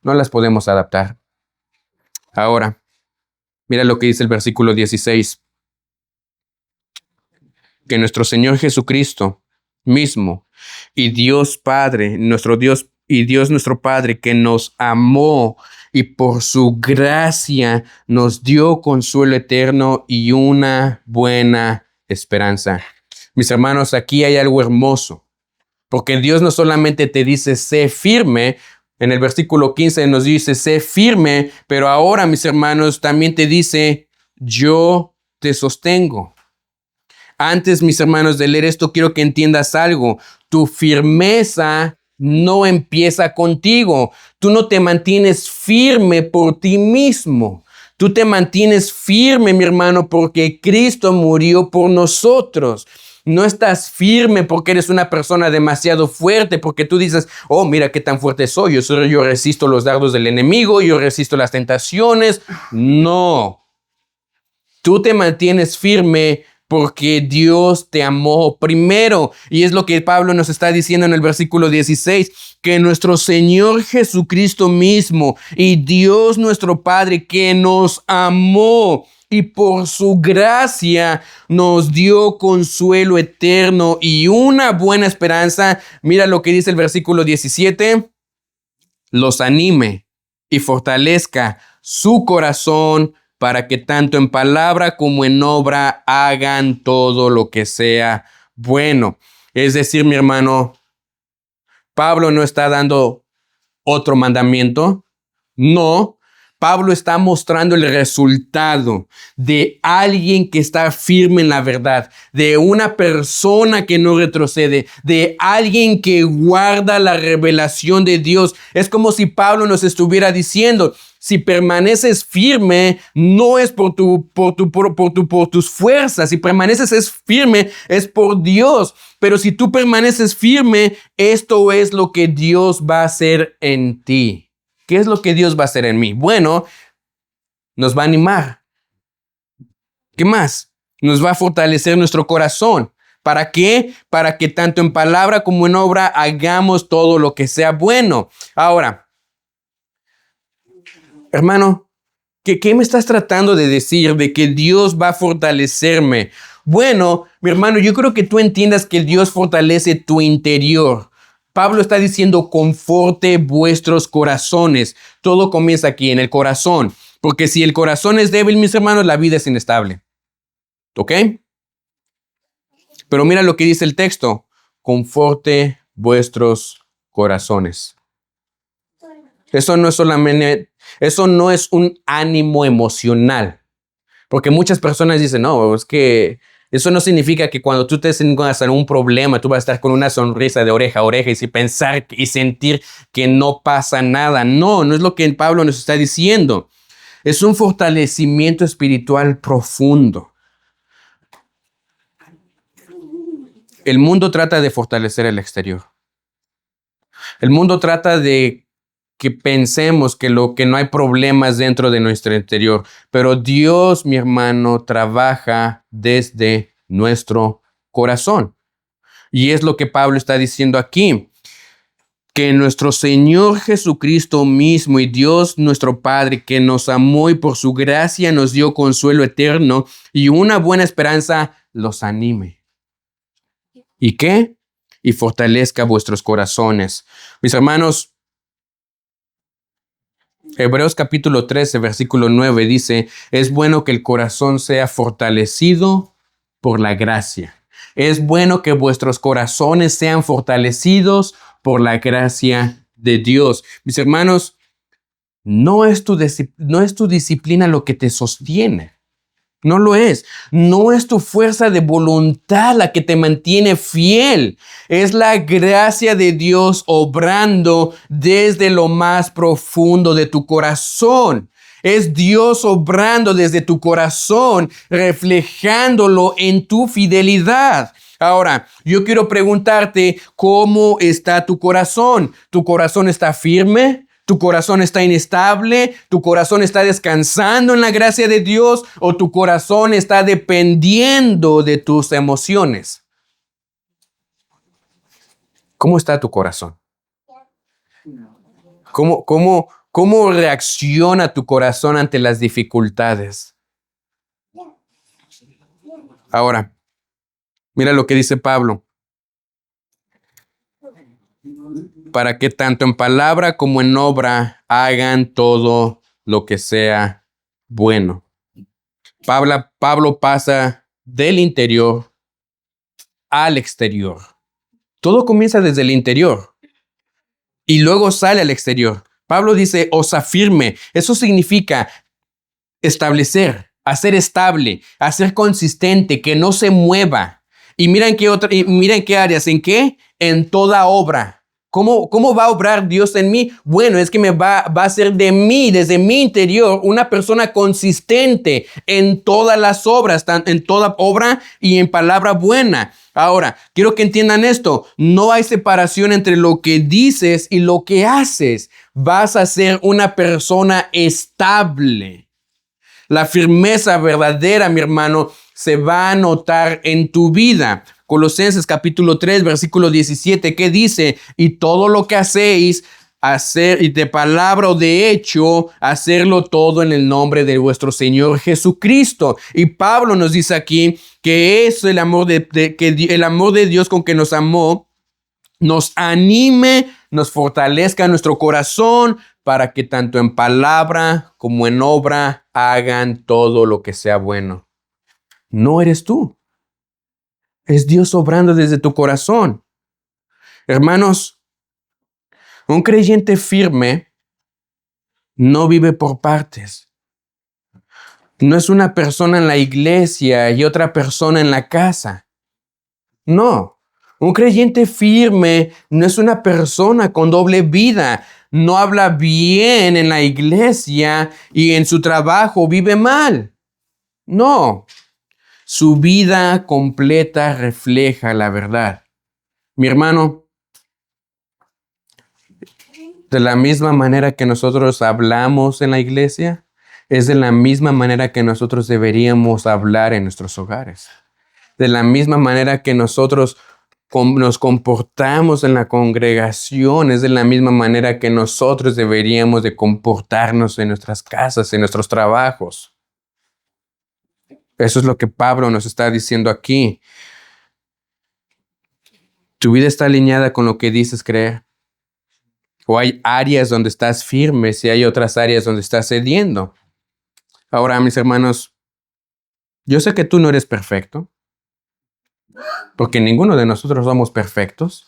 No las podemos adaptar. Ahora, mira lo que dice el versículo 16. Que nuestro Señor Jesucristo mismo y Dios Padre, nuestro Dios y Dios nuestro Padre, que nos amó y por su gracia nos dio consuelo eterno y una buena esperanza. Mis hermanos, aquí hay algo hermoso, porque Dios no solamente te dice sé firme. En el versículo 15 nos dice sé firme, pero ahora, mis hermanos, también te dice yo te sostengo. Antes, mis hermanos, de leer esto, quiero que entiendas algo. Tu firmeza no empieza contigo. Tú no te mantienes firme por ti mismo. Tú te mantienes firme, mi hermano, porque Cristo murió por nosotros. No estás firme porque eres una persona demasiado fuerte, porque tú dices, oh, mira qué tan fuerte soy. Yo resisto los dardos del enemigo, yo resisto las tentaciones. No. Tú te mantienes firme porque Dios te amó primero. Y es lo que Pablo nos está diciendo en el versículo 16, que nuestro Señor Jesucristo mismo y Dios nuestro Padre, que nos amó y por su gracia nos dio consuelo eterno y una buena esperanza. Mira lo que dice el versículo 17, los anime y fortalezca su corazón para que tanto en palabra como en obra hagan todo lo que sea bueno. Es decir, mi hermano, Pablo no está dando otro mandamiento. No, Pablo está mostrando el resultado de alguien que está firme en la verdad, de una persona que no retrocede, de alguien que guarda la revelación de Dios. Es como si Pablo nos estuviera diciendo, si permaneces firme, no es por tus fuerzas. Si permaneces firme, es por Dios. Pero si tú permaneces firme, esto es lo que Dios va a hacer en ti. ¿Qué es lo que Dios va a hacer en mí? Bueno, nos va a animar. ¿Qué más? Nos va a fortalecer nuestro corazón. ¿Para qué? Para que tanto en palabra como en obra hagamos todo lo que sea bueno. Ahora, hermano, ¿qué me estás tratando de decir de que Dios va a fortalecerme? Bueno, mi hermano, yo creo que tú entiendas que Dios fortalece tu interior. Pablo está diciendo, conforte vuestros corazones. Todo comienza aquí, en el corazón. Porque si el corazón es débil, mis hermanos, la vida es inestable. ¿Ok? Pero mira lo que dice el texto. Conforte vuestros corazones. Eso no es un ánimo emocional. Porque muchas personas dicen, no, es que eso no significa que cuando tú tengas algún problema, tú vas a estar con una sonrisa de oreja a oreja y pensar y sentir que no pasa nada. No, no es lo que Pablo nos está diciendo. Es un fortalecimiento espiritual profundo. El mundo trata de fortalecer el exterior. El mundo trata de que pensemos que no hay problemas dentro de nuestro interior. Pero Dios, mi hermano, trabaja desde nuestro corazón. Y es lo que Pablo está diciendo aquí. Que nuestro Señor Jesucristo mismo y Dios nuestro Padre, que nos amó y por su gracia nos dio consuelo eterno y una buena esperanza, los anime. ¿Y qué? Y fortalezca vuestros corazones. Mis hermanos, Hebreos capítulo 13, versículo 9 dice, es bueno que el corazón sea fortalecido por la gracia. Es bueno que vuestros corazones sean fortalecidos por la gracia de Dios. Mis hermanos, no es tu disciplina lo que te sostiene. No lo es. No es tu fuerza de voluntad la que te mantiene fiel. Es la gracia de Dios obrando desde lo más profundo de tu corazón. Es Dios obrando desde tu corazón, reflejándolo en tu fidelidad. Ahora, yo quiero preguntarte, ¿cómo está tu corazón? ¿Tu corazón está firme? ¿Tu corazón está inestable? ¿Tu corazón está descansando en la gracia de Dios? ¿O tu corazón está dependiendo de tus emociones? ¿Cómo está tu corazón? ¿Cómo reacciona tu corazón ante las dificultades? Ahora, mira lo que dice Pablo. Para que tanto en palabra como en obra hagan todo lo que sea bueno. Pablo pasa del interior al exterior. Todo comienza desde el interior y luego sale al exterior. Pablo dice, os afirme. Eso significa establecer, hacer estable, hacer consistente, que no se mueva. Y mira en qué áreas, ¿en qué? En toda obra. ¿Cómo va a obrar Dios en mí? Bueno, es que va a hacer de mí, desde mi interior, una persona consistente en todas las obras, en toda obra y en palabra buena. Ahora, quiero que entiendan esto. No hay separación entre lo que dices y lo que haces. Vas a ser una persona estable. La firmeza verdadera, mi hermano, se va a notar en tu vida. Colosenses capítulo 3, versículo 17, ¿qué dice? Y todo lo que hacéis, hacer y de palabra o de hecho, hacerlo todo en el nombre de vuestro Señor Jesucristo. Y Pablo nos dice aquí que es el amor que el amor de Dios con que nos amó, nos anime, nos fortalezca nuestro corazón para que tanto en palabra como en obra hagan todo lo que sea bueno. No eres tú. Es Dios obrando desde tu corazón. Hermanos, un creyente firme no vive por partes. No es una persona en la iglesia y otra persona en la casa. No. Un creyente firme no es una persona con doble vida. No habla bien en la iglesia y en su trabajo vive mal. No. Su vida completa refleja la verdad. Mi hermano, de la misma manera que nosotros hablamos en la iglesia, es de la misma manera que nosotros deberíamos hablar en nuestros hogares. De la misma manera que nosotros nos comportamos en la congregación, es de la misma manera que nosotros deberíamos de comportarnos en nuestras casas, en nuestros trabajos. Eso es lo que Pablo nos está diciendo aquí. ¿Tu vida está alineada con lo que dices creer? ¿O hay áreas donde estás firme y hay otras áreas donde estás cediendo? Ahora, mis hermanos, yo sé que tú no eres perfecto, porque ninguno de nosotros somos perfectos,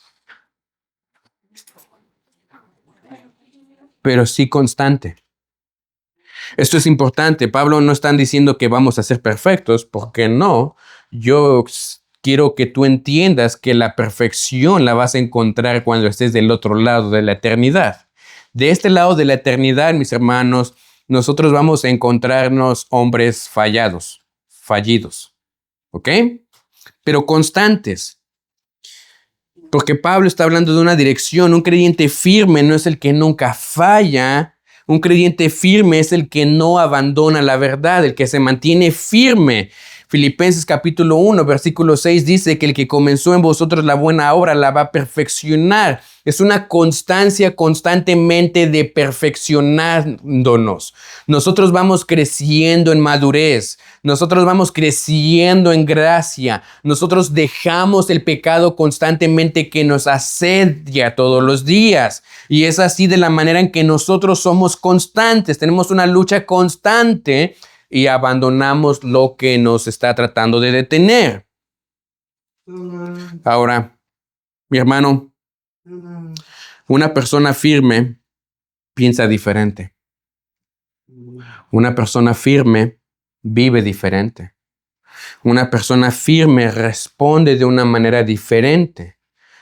pero sí constante. Esto es importante. Pablo no está diciendo que vamos a ser perfectos, porque no. Yo quiero que tú entiendas que la perfección la vas a encontrar cuando estés del otro lado de la eternidad. De este lado de la eternidad, mis hermanos, nosotros vamos a encontrarnos hombres fallidos, ¿ok? Pero constantes. Porque Pablo está hablando de una dirección. Un creyente firme no es el que nunca falla. Un creyente firme es el que no abandona la verdad, el que se mantiene firme. Filipenses capítulo 1, versículo 6 dice que el que comenzó en vosotros la buena obra la va a perfeccionar. Es una constancia constantemente de perfeccionándonos. Nosotros vamos creciendo en madurez. Nosotros vamos creciendo en gracia. Nosotros dejamos el pecado constantemente que nos asedia todos los días. Y es así de la manera en que nosotros somos constantes. Tenemos una lucha constante y abandonamos lo que nos está tratando de detener. Ahora, mi hermano, una persona firme piensa diferente. Una persona firme vive diferente. Una persona firme responde de una manera diferente.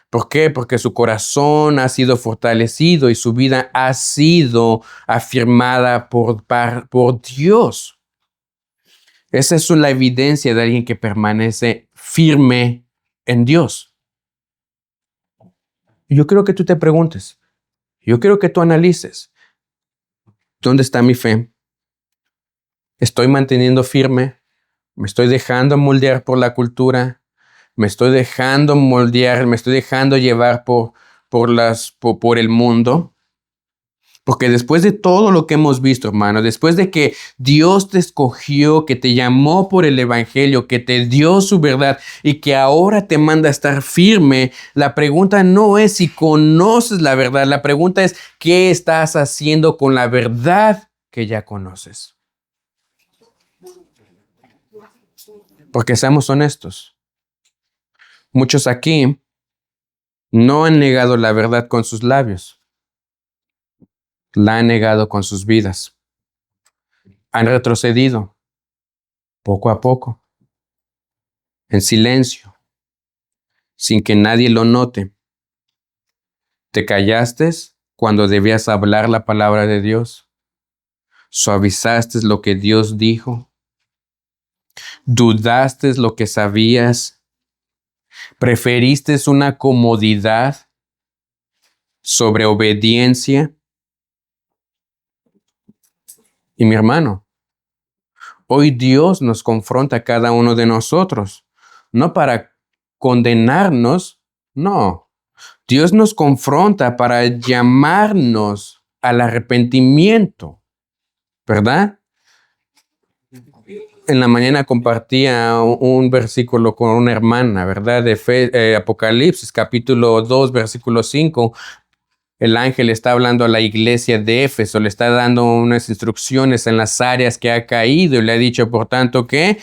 ¿Por qué? Porque su corazón ha sido fortalecido y su vida ha sido afirmada por Dios. Esa es la evidencia de alguien que permanece firme en Dios. Yo quiero que tú te preguntes, yo quiero que tú analices, ¿dónde está mi fe? ¿Estoy manteniendo firme? ¿Me estoy dejando moldear por la cultura? ¿Me estoy dejando moldear, me estoy dejando llevar por el mundo? Porque después de todo lo que hemos visto, hermano, después de que Dios te escogió, que te llamó por el evangelio, que te dio su verdad y que ahora te manda a estar firme, la pregunta no es si conoces la verdad, la pregunta es ¿qué estás haciendo con la verdad que ya conoces? Porque seamos honestos, muchos aquí no han negado la verdad con sus labios, la han negado con sus vidas, han retrocedido poco a poco, en silencio, sin que nadie lo note. ¿Te callaste cuando debías hablar la palabra de Dios? ¿Suavizaste lo que Dios dijo? ¿Dudaste lo que sabías? ¿Preferiste una comodidad sobre obediencia? Y mi hermano, hoy Dios nos confronta a cada uno de nosotros, no para condenarnos, no. Dios nos confronta para llamarnos al arrepentimiento, ¿verdad? En la mañana compartía un versículo con una hermana, ¿verdad? De Apocalipsis, capítulo 2, versículo 5. El ángel está hablando a la iglesia de Éfeso, le está dando unas instrucciones en las áreas que ha caído y le ha dicho, por tanto, que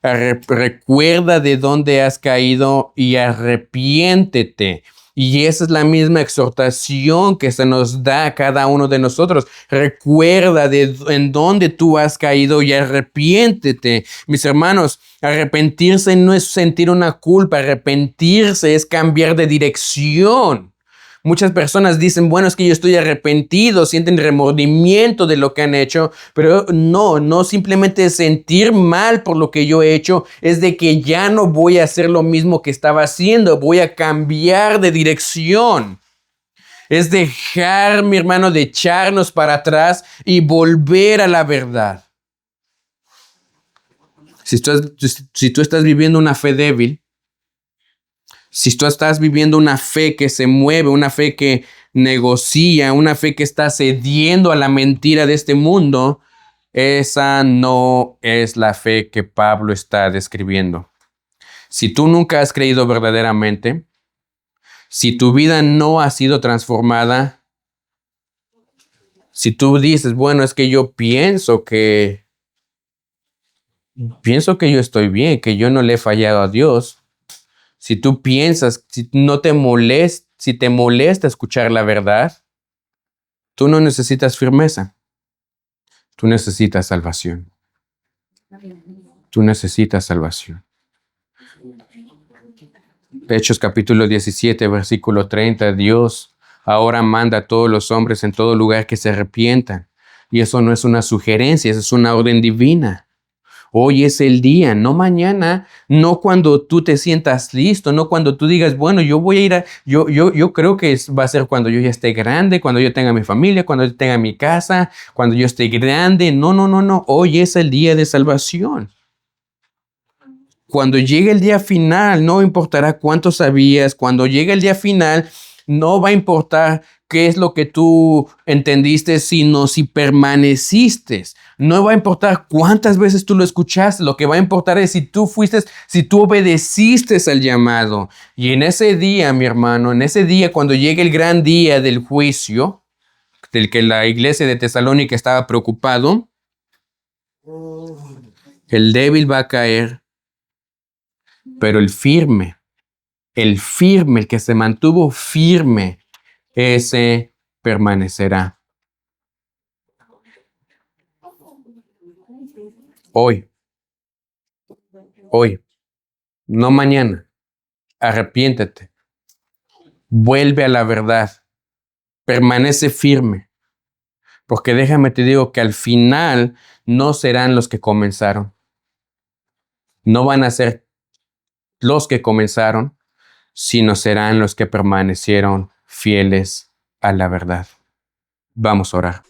recuerda de dónde has caído y arrepiéntete. Y esa es la misma exhortación que se nos da a cada uno de nosotros. Recuerda en dónde tú has caído y arrepiéntete. Mis hermanos, arrepentirse no es sentir una culpa, arrepentirse es cambiar de dirección. Muchas personas dicen, bueno, es que yo estoy arrepentido, sienten remordimiento de lo que han hecho, pero no simplemente sentir mal por lo que yo he hecho, es de que ya no voy a hacer lo mismo que estaba haciendo, voy a cambiar de dirección. Es dejar, mi hermano, de echarnos para atrás y volver a la verdad. Si tú estás viviendo una fe débil, si tú estás viviendo una fe que se mueve, una fe que negocia, una fe que está cediendo a la mentira de este mundo, esa no es la fe que Pablo está describiendo. Si tú nunca has creído verdaderamente, si tu vida no ha sido transformada, si tú dices, bueno, es que yo pienso que yo estoy bien, que yo no le he fallado a Dios. Si tú piensas, si te molesta escuchar la verdad, tú no necesitas firmeza. Tú necesitas salvación. Tú necesitas salvación. Hechos capítulo 17, versículo 30. Dios ahora manda a todos los hombres en todo lugar que se arrepientan. Y eso no es una sugerencia, eso es una orden divina. Hoy es el día, no mañana, no cuando tú te sientas listo, no cuando tú digas, bueno, yo voy a ir yo creo que va a ser cuando yo ya esté grande, cuando yo tenga mi familia, cuando yo tenga mi casa, cuando yo esté grande. No. Hoy es el día de salvación. Cuando llegue el día final, no importará cuánto sabías. Cuando llegue el día final, no va a importar qué es lo que tú entendiste, sino si permaneciste. No va a importar cuántas veces tú lo escuchaste. Lo que va a importar es si tú obedeciste al llamado. Y en ese día, mi hermano, en ese día, cuando llegue el gran día del juicio, del que la iglesia de Tesalónica estaba preocupado, el débil va a caer. Pero el firme, el que se mantuvo firme, ese permanecerá. Hoy, no mañana, arrepiéntete, vuelve a la verdad, permanece firme, porque déjame te digo que al final no serán los que comenzaron, no van a ser los que comenzaron, sino serán los que permanecieron fieles a la verdad. Vamos a orar.